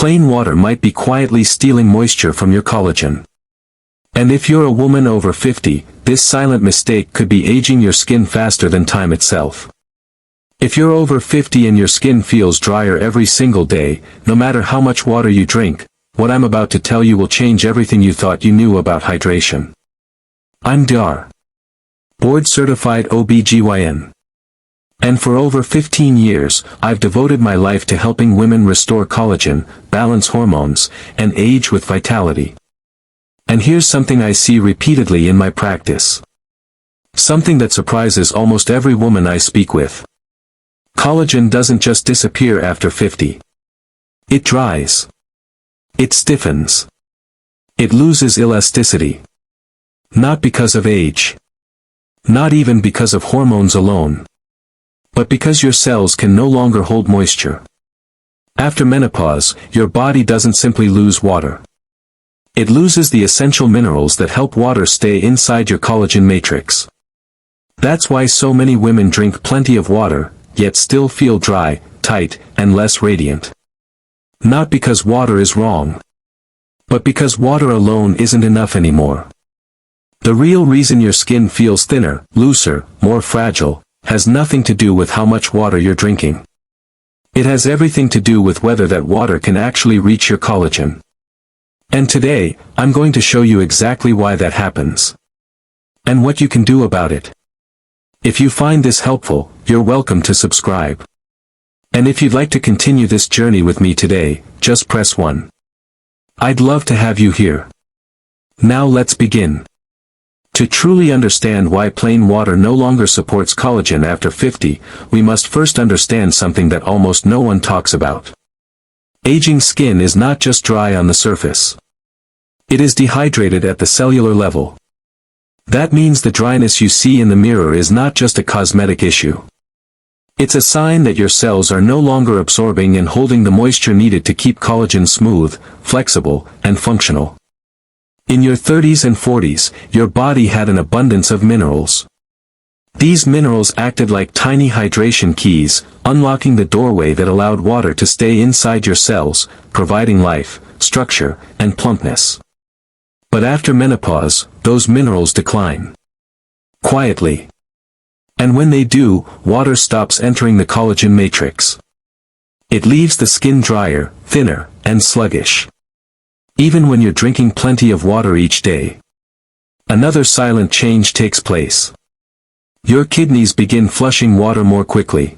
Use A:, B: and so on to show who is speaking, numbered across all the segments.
A: plain water might be quietly stealing moisture from your collagen. And if you're a woman over 50, this silent mistake could be aging your skin faster than time itself. If you're over 50 and your skin feels drier every single day, no matter how much water you drink, what I'm about to tell you will change everything you thought you knew about hydration. I'm Dries, board-certified OBGYN. And for over 15 years, I've devoted my life to helping women restore collagen, balance hormones, and age with vitality. And here's something I see repeatedly in my practice. Something that surprises almost every woman I speak with. Collagen doesn't just disappear after 50. It dries. It stiffens. It loses elasticity. Not because of age. Not even because of hormones alone. But because your cells can no longer hold moisture. After menopause, your body doesn't simply lose water. It loses the essential minerals that help water stay inside your collagen matrix. That's why so many women drink plenty of water, yet still feel dry, tight, and less radiant. Not because water is wrong, but because water alone isn't enough anymore. The real reason your skin feels thinner, looser, more fragile, has nothing to do with how much water you're drinking. It has everything to do with whether that water can actually reach your collagen. And today, I'm going to show you exactly why that happens. And what you can do about it. If you find this helpful, you're welcome to subscribe. And if you'd like to continue this journey with me today, just press 1. I'd love to have you here. Now let's begin. To truly understand why plain water no longer supports collagen after 50, we must first understand something that almost no one talks about. Aging skin is not just dry on the surface. It is dehydrated at the cellular level. That means the dryness you see in the mirror is not just a cosmetic issue. It's a sign that your cells are no longer absorbing and holding the moisture needed to keep collagen smooth, flexible, and functional. In your 30s and 40s, your body had an abundance of minerals. These minerals acted like tiny hydration keys, unlocking the doorway that allowed water to stay inside your cells, providing life, structure, and plumpness. But after menopause, those minerals decline. Quietly. And when they do, water stops entering the collagen matrix. It leaves the skin drier, thinner, and sluggish. Even when you're drinking plenty of water each day. Another silent change takes place. Your kidneys begin flushing water more quickly.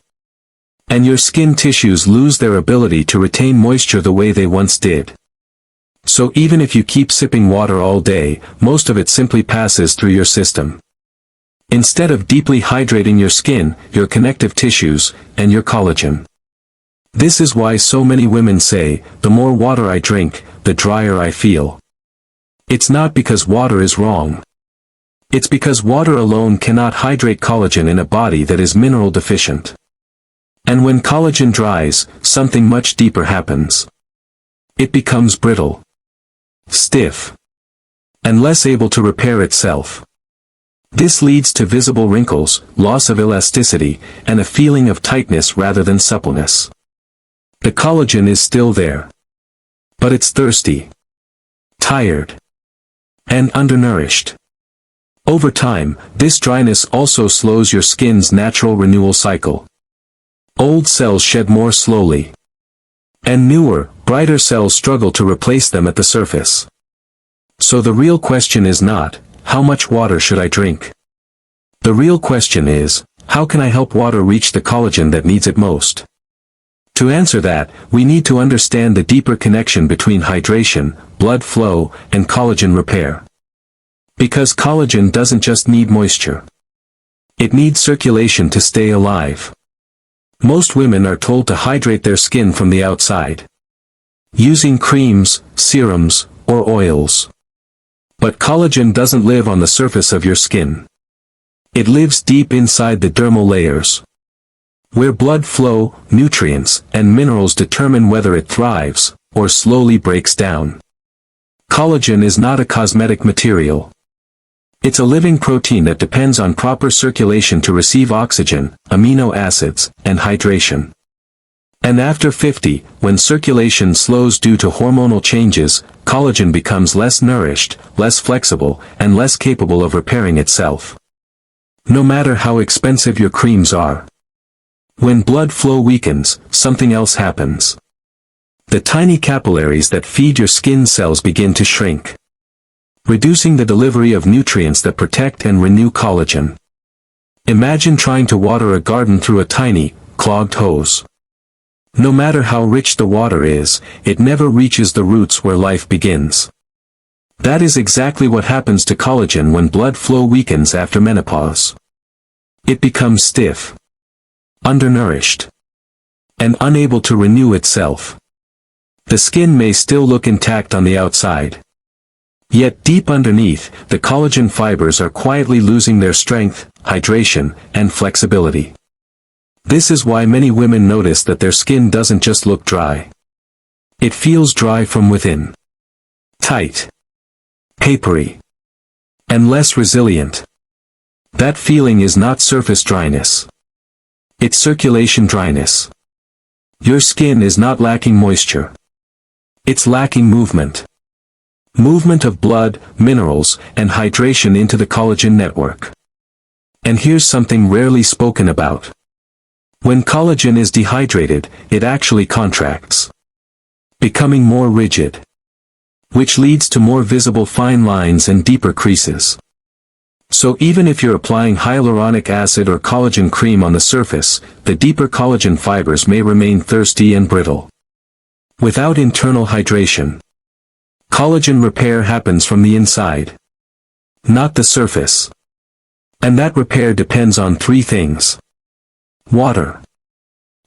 A: And your skin tissues lose their ability to retain moisture the way they once did. So even if you keep sipping water all day, most of it simply passes through your system. Instead of deeply hydrating your skin, your connective tissues, and your collagen. This is why so many women say, the more water I drink, the drier I feel. It's not because water is wrong. It's because water alone cannot hydrate collagen in a body that is mineral deficient. And when collagen dries, something much deeper happens. It becomes brittle, stiff, and less able to repair itself. This leads to visible wrinkles, loss of elasticity, and a feeling of tightness rather than suppleness. The collagen is still there. But it's thirsty, tired, and undernourished. Over time, this dryness also slows your skin's natural renewal cycle. Old cells shed more slowly. And newer, brighter cells struggle to replace them at the surface. So the real question is not, how much water should I drink? The real question is, how can I help water reach the collagen that needs it most? To answer that, we need to understand the deeper connection between hydration, blood flow, and collagen repair. Because collagen doesn't just need moisture. It needs circulation to stay alive. Most women are told to hydrate their skin from the outside. Using creams, serums, or oils. But collagen doesn't live on the surface of your skin. It lives deep inside the dermal layers. Where blood flow, nutrients, and minerals determine whether it thrives, or slowly breaks down. Collagen is not a cosmetic material. It's a living protein that depends on proper circulation to receive oxygen, amino acids, and hydration. And after 50, when circulation slows due to hormonal changes, collagen becomes less nourished, less flexible, and less capable of repairing itself. No matter how expensive your creams are. When blood flow weakens, something else happens. The tiny capillaries that feed your skin cells begin to shrink, reducing the delivery of nutrients that protect and renew collagen. Imagine trying to water a garden through a tiny, clogged hose. No matter how rich the water is, it never reaches the roots where life begins. That is exactly what happens to collagen when blood flow weakens after menopause. It becomes stiff, undernourished, and unable to renew itself. The skin may still look intact on the outside. Yet deep underneath, the collagen fibers are quietly losing their strength, hydration, and flexibility. This is why many women notice that their skin doesn't just look dry. It feels dry from within. Tight, papery, and less resilient. That feeling is not surface dryness. It's circulation dryness. Your skin is not lacking moisture. It's lacking movement. Movement of blood, minerals, and hydration into the collagen network. And here's something rarely spoken about. When collagen is dehydrated, it actually contracts, becoming more rigid, which leads to more visible fine lines and deeper creases. So even if you're applying hyaluronic acid or collagen cream on the surface, the deeper collagen fibers may remain thirsty and brittle. Without internal hydration, collagen repair happens from the inside, not the surface. And that repair depends on three things: water,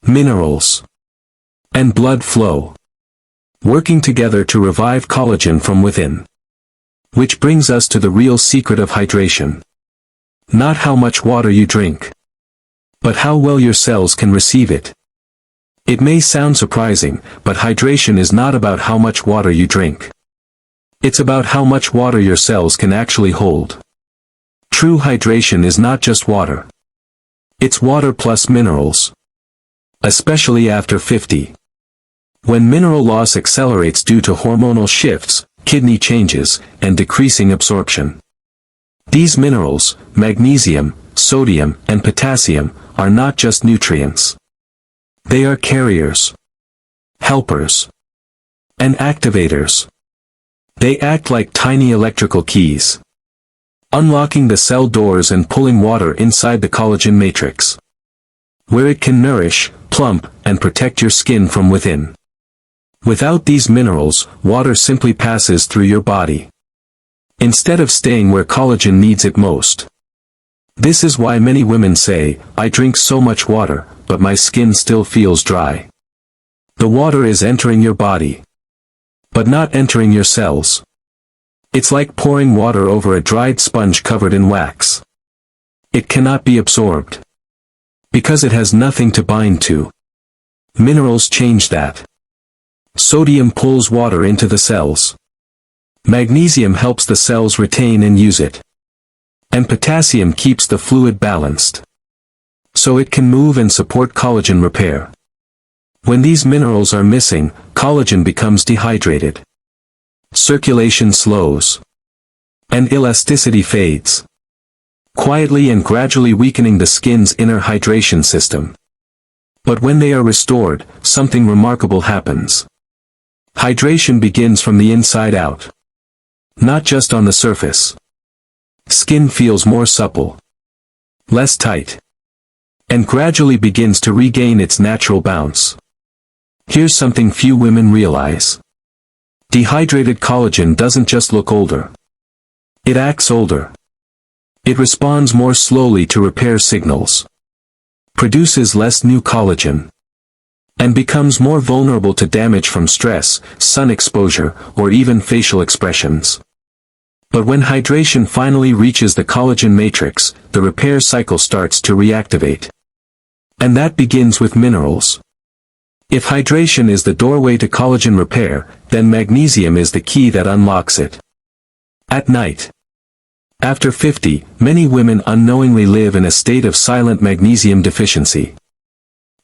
A: minerals, and blood flow, working together to revive collagen from within. Which brings us to the real secret of hydration. Not how much water you drink, but how well your cells can receive it. It may sound surprising, but hydration is not about how much water you drink. It's about how much water your cells can actually hold. True hydration is not just water. It's water plus minerals. Especially after 50. When mineral loss accelerates due to hormonal shifts, kidney changes, and decreasing absorption. These minerals, magnesium, sodium, and potassium, are not just nutrients. They are carriers, helpers, and activators. They act like tiny electrical keys, unlocking the cell doors and pulling water inside the collagen matrix, where it can nourish, plump, and protect your skin from within. Without these minerals, water simply passes through your body, instead of staying where collagen needs it most. This is why many women say, "I drink so much water, but my skin still feels dry." The water is entering your body, but not entering your cells. It's like pouring water over a dried sponge covered in wax. It cannot be absorbed, because it has nothing to bind to. Minerals change that. Sodium pulls water into the cells. Magnesium helps the cells retain and use it. And potassium keeps the fluid balanced, so it can move and support collagen repair. When these minerals are missing, collagen becomes dehydrated. Circulation slows, and elasticity fades, quietly and gradually weakening the skin's inner hydration system. But when they are restored, something remarkable happens. Hydration begins from the inside out, not just on the surface. Skin feels more supple, less tight, and gradually begins to regain its natural bounce. Here's something few women realize. Dehydrated collagen doesn't just look older. It acts older. It responds more slowly to repair signals, produces less new collagen, and becomes more vulnerable to damage from stress, sun exposure, or even facial expressions. But when hydration finally reaches the collagen matrix, the repair cycle starts to reactivate. And that begins with minerals. If hydration is the doorway to collagen repair, then magnesium is the key that unlocks it. At night. After 50, many women unknowingly live in a state of silent magnesium deficiency.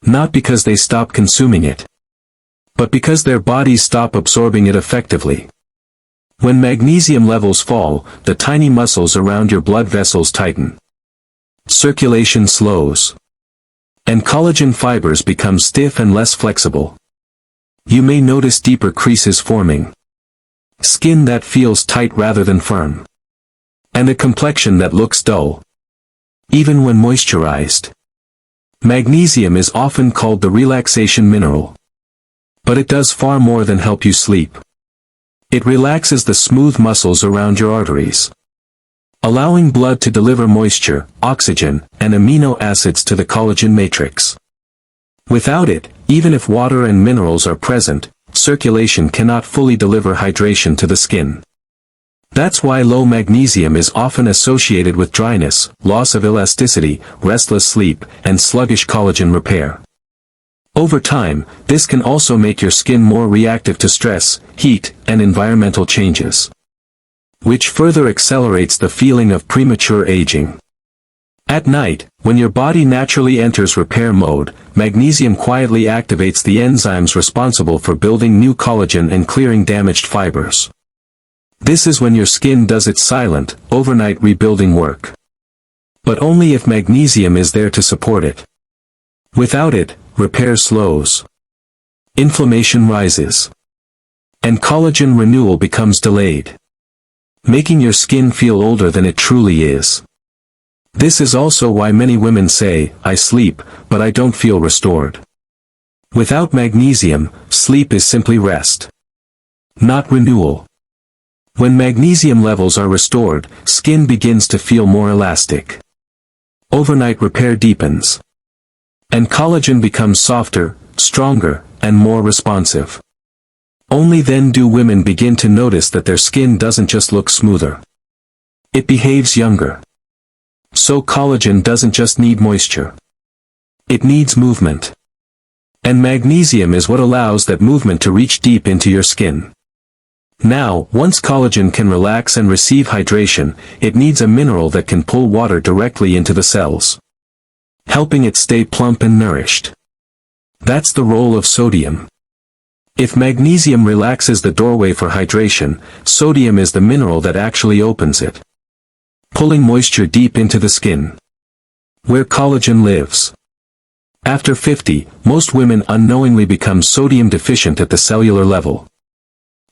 A: Not because they stop consuming it, but because their bodies stop absorbing it effectively. When magnesium levels fall, the tiny muscles around your blood vessels tighten. Circulation slows. And collagen fibers become stiff and less flexible. You may notice deeper creases forming. Skin that feels tight rather than firm. And a complexion that looks dull, even when moisturized. Magnesium is often called the relaxation mineral. But it does far more than help you sleep. It relaxes the smooth muscles around your arteries, allowing blood to deliver moisture, oxygen, and amino acids to the collagen matrix. Without it, even if water and minerals are present, circulation cannot fully deliver hydration to the skin. That's why low magnesium is often associated with dryness, loss of elasticity, restless sleep, and sluggish collagen repair. Over time, this can also make your skin more reactive to stress, heat, and environmental changes, which further accelerates the feeling of premature aging. At night, when your body naturally enters repair mode, magnesium quietly activates the enzymes responsible for building new collagen and clearing damaged fibers. This is when your skin does its silent, overnight rebuilding work. But only if magnesium is there to support it. Without it, repair slows. Inflammation rises. And collagen renewal becomes delayed, making your skin feel older than it truly is. This is also why many women say, "I sleep, but I don't feel restored." Without magnesium, sleep is simply rest, not renewal. When magnesium levels are restored, skin begins to feel more elastic. Overnight repair deepens. And collagen becomes softer, stronger, and more responsive. Only then do women begin to notice that their skin doesn't just look smoother. It behaves younger. So collagen doesn't just need moisture. It needs movement. And magnesium is what allows that movement to reach deep into your skin. Now, once collagen can relax and receive hydration, it needs a mineral that can pull water directly into the cells, helping it stay plump and nourished. That's the role of sodium. If magnesium relaxes the doorway for hydration, sodium is the mineral that actually opens it, pulling moisture deep into the skin, where collagen lives. After 50, most women unknowingly become sodium deficient at the cellular level.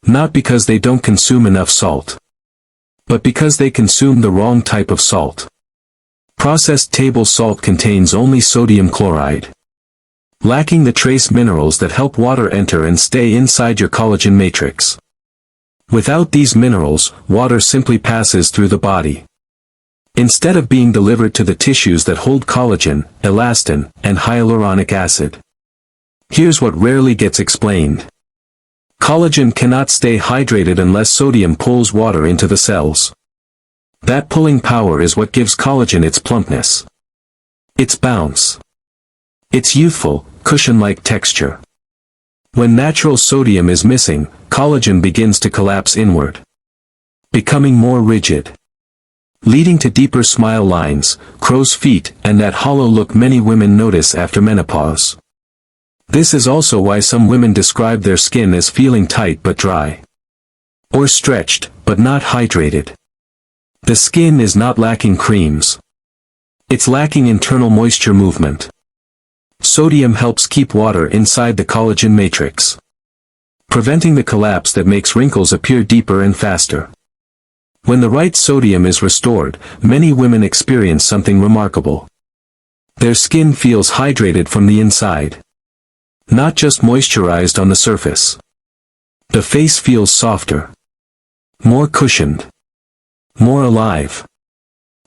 A: Not because they don't consume enough salt, but because they consume the wrong type of salt. Processed table salt contains only sodium chloride, lacking the trace minerals that help water enter and stay inside your collagen matrix. Without these minerals, water simply passes through the body, instead of being delivered to the tissues that hold collagen, elastin, and hyaluronic acid. Here's what rarely gets explained. Collagen cannot stay hydrated unless sodium pulls water into the cells. That pulling power is what gives collagen its plumpness, its bounce, its youthful, cushion-like texture. When natural sodium is missing, collagen begins to collapse inward, becoming more rigid, leading to deeper smile lines, crow's feet, and that hollow look many women notice after menopause. This is also why some women describe their skin as feeling tight but dry, or stretched, but not hydrated. The skin is not lacking creams. It's lacking internal moisture movement. Sodium helps keep water inside the collagen matrix, preventing the collapse that makes wrinkles appear deeper and faster. When the right sodium is restored, many women experience something remarkable. Their skin feels hydrated from the inside, not just moisturized on the surface. The face feels softer, more cushioned, more alive.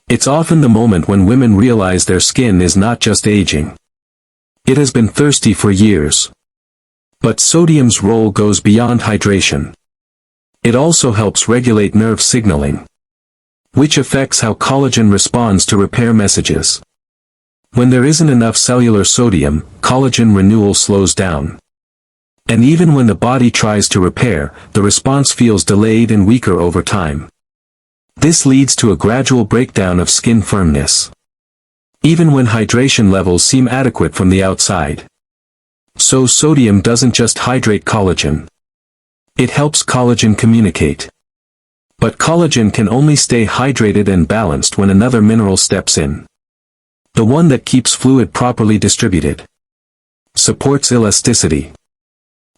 A: It's often the moment when women realize their skin is not just aging. It has been thirsty for years. But sodium's role goes beyond hydration. It also helps regulate nerve signaling, which affects how collagen responds to repair messages. When there isn't enough cellular sodium, collagen renewal slows down. And even when the body tries to repair, the response feels delayed and weaker over time. This leads to a gradual breakdown of skin firmness, even when hydration levels seem adequate from the outside. So sodium doesn't just hydrate collagen. It helps collagen communicate. But collagen can only stay hydrated and balanced when another mineral steps in. The one that keeps fluid properly distributed, supports elasticity,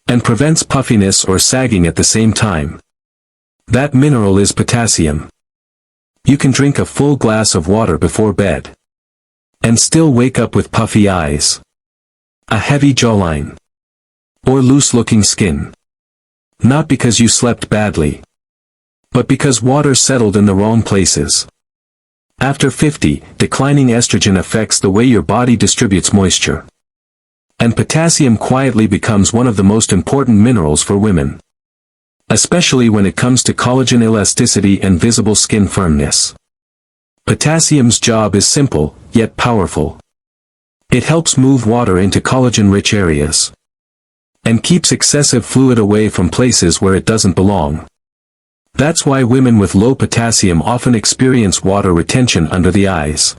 A: and prevents puffiness or sagging at the same time. That mineral is potassium. You can drink a full glass of water before bed and still wake up with puffy eyes, a heavy jawline, or loose-looking skin. Not because you slept badly, but because water settled in the wrong places. After 50, declining estrogen affects the way your body distributes moisture. And potassium quietly becomes one of the most important minerals for women, especially when it comes to collagen elasticity and visible skin firmness. Potassium's job is simple, yet powerful. It helps move water into collagen-rich areas, and keeps excessive fluid away from places where it doesn't belong. That's why women with low potassium often experience water retention under the eyes,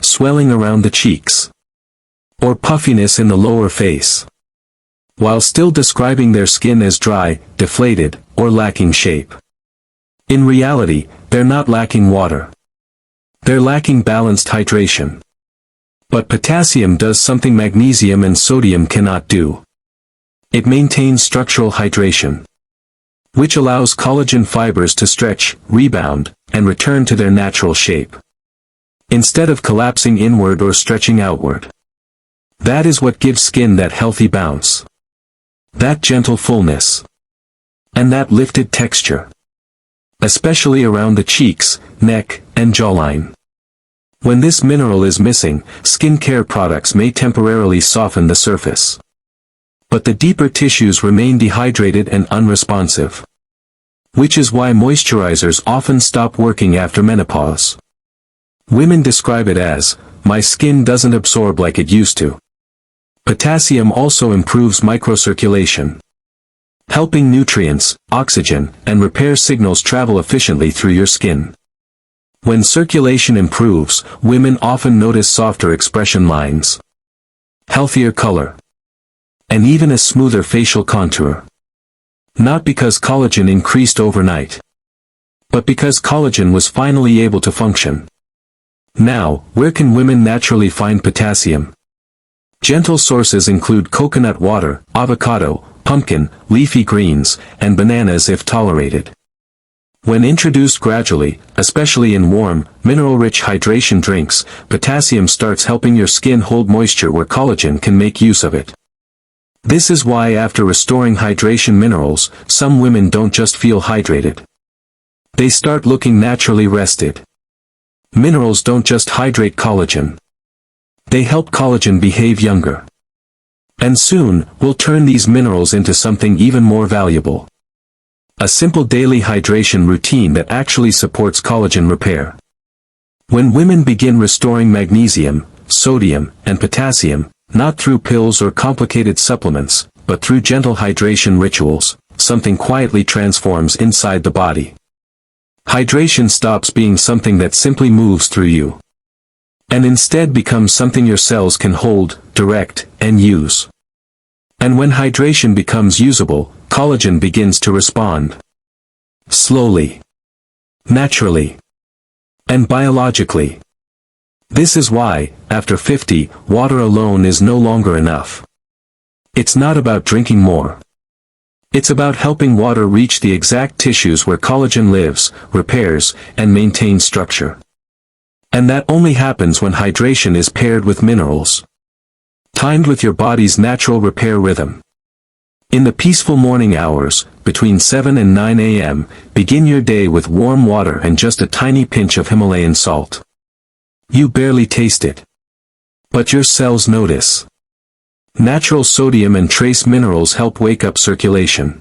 A: swelling around the cheeks, or puffiness in the lower face, while still describing their skin as dry, deflated, or lacking shape. In reality, they're not lacking water. They're lacking balanced hydration. But potassium does something magnesium and sodium cannot do. It maintains structural hydration, which allows collagen fibers to stretch, rebound, and return to their natural shape, instead of collapsing inward or stretching outward. That is what gives skin that healthy bounce, that gentle fullness, and that lifted texture, especially around the cheeks, neck, and jawline. When this mineral is missing, skincare products may temporarily soften the surface, but the deeper tissues remain dehydrated and unresponsive. Which is why moisturizers often stop working after menopause. Women describe it as, "My skin doesn't absorb like it used to." Potassium also improves microcirculation, helping nutrients, oxygen, and repair signals travel efficiently through your skin. When circulation improves, women often notice softer expression lines, healthier color, and even a smoother facial contour. Not because collagen increased overnight, but because collagen was finally able to function. Now, where can women naturally find potassium? Gentle sources include coconut water, avocado, pumpkin, leafy greens, and bananas if tolerated. When introduced gradually, especially in warm, mineral-rich hydration drinks, potassium starts helping your skin hold moisture where collagen can make use of it. This is why after restoring hydration minerals, some women don't just feel hydrated. They start looking naturally rested. Minerals don't just hydrate collagen. They help collagen behave younger. And soon, we'll turn these minerals into something even more valuable. A simple daily hydration routine that actually supports collagen repair. When women begin restoring magnesium, sodium, and potassium, not through pills or complicated supplements, but through gentle hydration rituals, something quietly transforms inside the body. Hydration stops being something that simply moves through you, and instead becomes something your cells can hold, direct, and use. And when hydration becomes usable, collagen begins to respond. Slowly, naturally, and biologically. This is why, after 50, water alone is no longer enough. It's not about drinking more. It's about helping water reach the exact tissues where collagen lives, repairs, and maintains structure. And that only happens when hydration is paired with minerals, timed with your body's natural repair rhythm. In the peaceful morning hours, between 7 and 9 a.m., begin your day with warm water and just a tiny pinch of Himalayan salt. You barely taste it, but your cells notice. Natural sodium and trace minerals help wake up circulation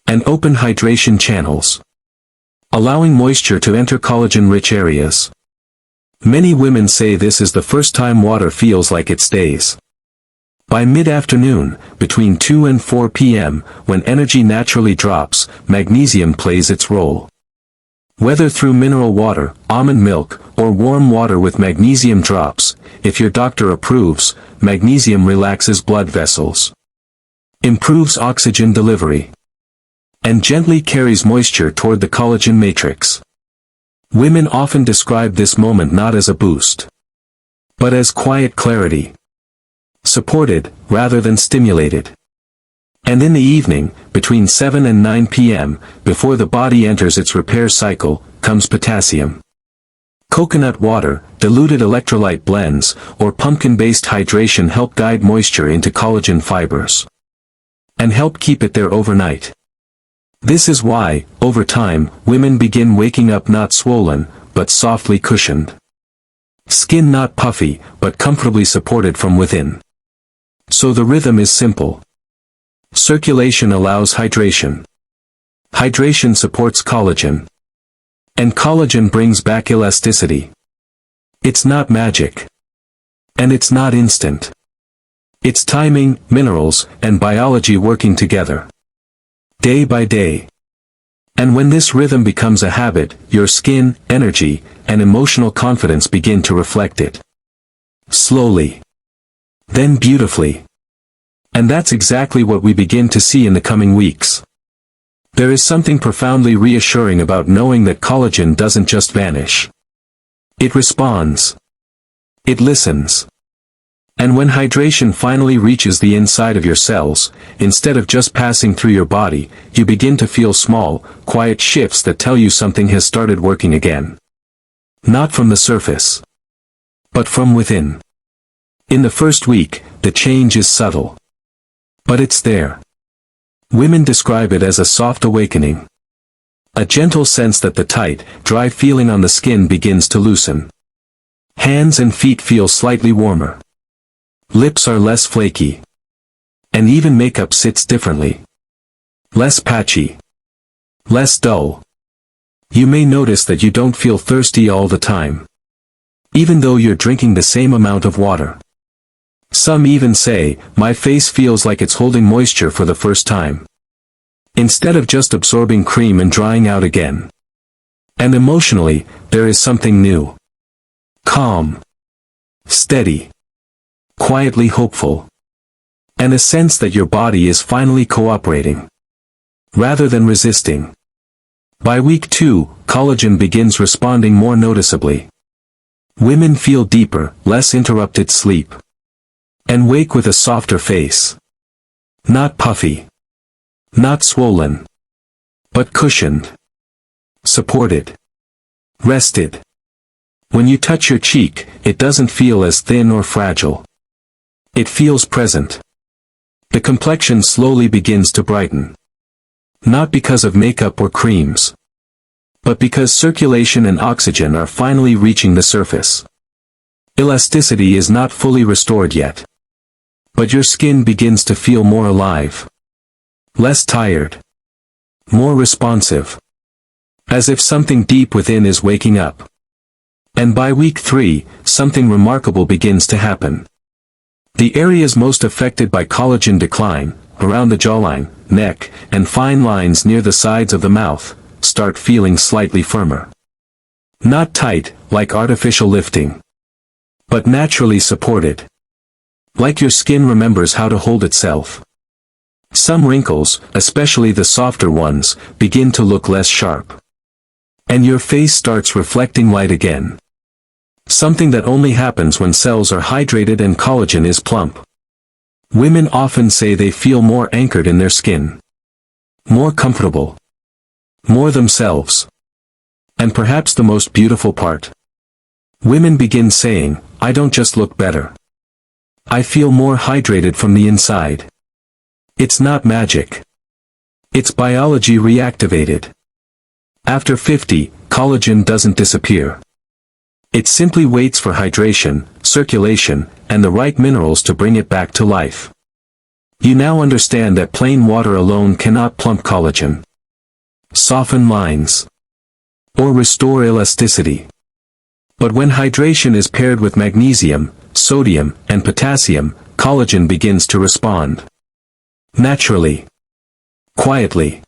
A: and open hydration channels, allowing moisture to enter collagen-rich areas. Many women say this is the first time water feels like it stays. By mid-afternoon, between 2 and 4 p.m., when energy naturally drops, magnesium plays its role. Whether through mineral water, almond milk, or warm water with magnesium drops, if your doctor approves, magnesium relaxes blood vessels, improves oxygen delivery, and gently carries moisture toward the collagen matrix. Women often describe this moment not as a boost, but as quiet clarity. Supported, rather than stimulated. And in the evening, between 7 and 9 p.m., before the body enters its repair cycle, comes potassium. Coconut water, diluted electrolyte blends, or pumpkin-based hydration help guide moisture into collagen fibers, and help keep it there overnight. This is why, over time, women begin waking up not swollen, but softly cushioned. Skin not puffy, but comfortably supported from within. So the rhythm is simple. Circulation allows hydration. Hydration supports collagen. And collagen brings back elasticity. It's not magic. And it's not instant. It's timing, minerals, and biology working together. Day by day. And when this rhythm becomes a habit, your skin, energy, and emotional confidence begin to reflect it. Slowly. Then beautifully. And that's exactly what we begin to see in the coming weeks. There is something profoundly reassuring about knowing that collagen doesn't just vanish. It responds. It listens. And when hydration finally reaches the inside of your cells, instead of just passing through your body, you begin to feel small, quiet shifts that tell you something has started working again. Not from the surface, but from within. In the first week, the change is subtle. But it's there. Women describe it as a soft awakening. A gentle sense that the tight, dry feeling on the skin begins to loosen. Hands and feet feel slightly warmer. Lips are less flaky. And even makeup sits differently. Less patchy. Less dull. You may notice that you don't feel thirsty all the time, even though you're drinking the same amount of water. Some even say, my face feels like it's holding moisture for the first time, instead of just absorbing cream and drying out again. And emotionally, there is something new. Calm. Steady. Quietly hopeful. And a sense that your body is finally cooperating, rather than resisting. By week 2, collagen begins responding more noticeably. Women feel deeper, less interrupted sleep. And wake with a softer face. Not puffy. Not swollen. But cushioned. Supported. Rested. When you touch your cheek, it doesn't feel as thin or fragile. It feels present. The complexion slowly begins to brighten. Not because of makeup or creams, but because circulation and oxygen are finally reaching the surface. Elasticity is not fully restored yet, but your skin begins to feel more alive. Less tired. More responsive. As if something deep within is waking up. And by week 3, something remarkable begins to happen. The areas most affected by collagen decline, around the jawline, neck, and fine lines near the sides of the mouth, start feeling slightly firmer. Not tight, like artificial lifting, but naturally supported. Like your skin remembers how to hold itself. Some wrinkles, especially the softer ones, begin to look less sharp. And your face starts reflecting light again. Something that only happens when cells are hydrated and collagen is plump. Women often say they feel more anchored in their skin. More comfortable. More themselves. And perhaps the most beautiful part. Women begin saying, I don't just look better. I feel more hydrated from the inside. It's not magic. It's biology reactivated. After 50, collagen doesn't disappear. It simply waits for hydration, circulation, and the right minerals to bring it back to life. You now understand that plain water alone cannot plump collagen, soften lines, or restore elasticity. But when hydration is paired with magnesium, sodium, and potassium, collagen begins to respond. Naturally. Quietly.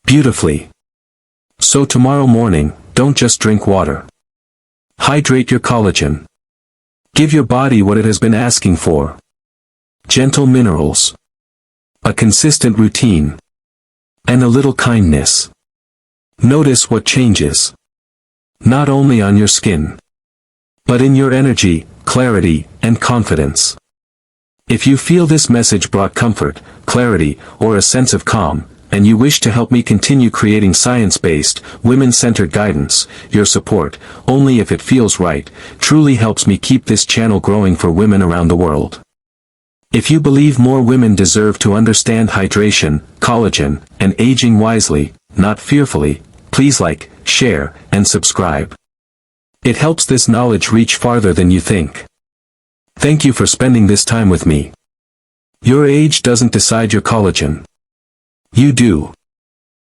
A: Beautifully. So tomorrow morning, don't just drink water. Hydrate your collagen. Give your body what it has been asking for. Gentle minerals. A consistent routine. And a little kindness. Notice what changes. Not only on your skin, but in your energy, clarity, and confidence. If you feel this message brought comfort, clarity, or a sense of calm, and you wish to help me continue creating science-based, women-centered guidance, your support, only if it feels right, truly helps me keep this channel growing for women around the world. If you believe more women deserve to understand hydration, collagen, and aging wisely, not fearfully, please like, share, and subscribe. It helps this knowledge reach farther than you think. Thank you for spending this time with me. Your age doesn't decide your collagen. You do.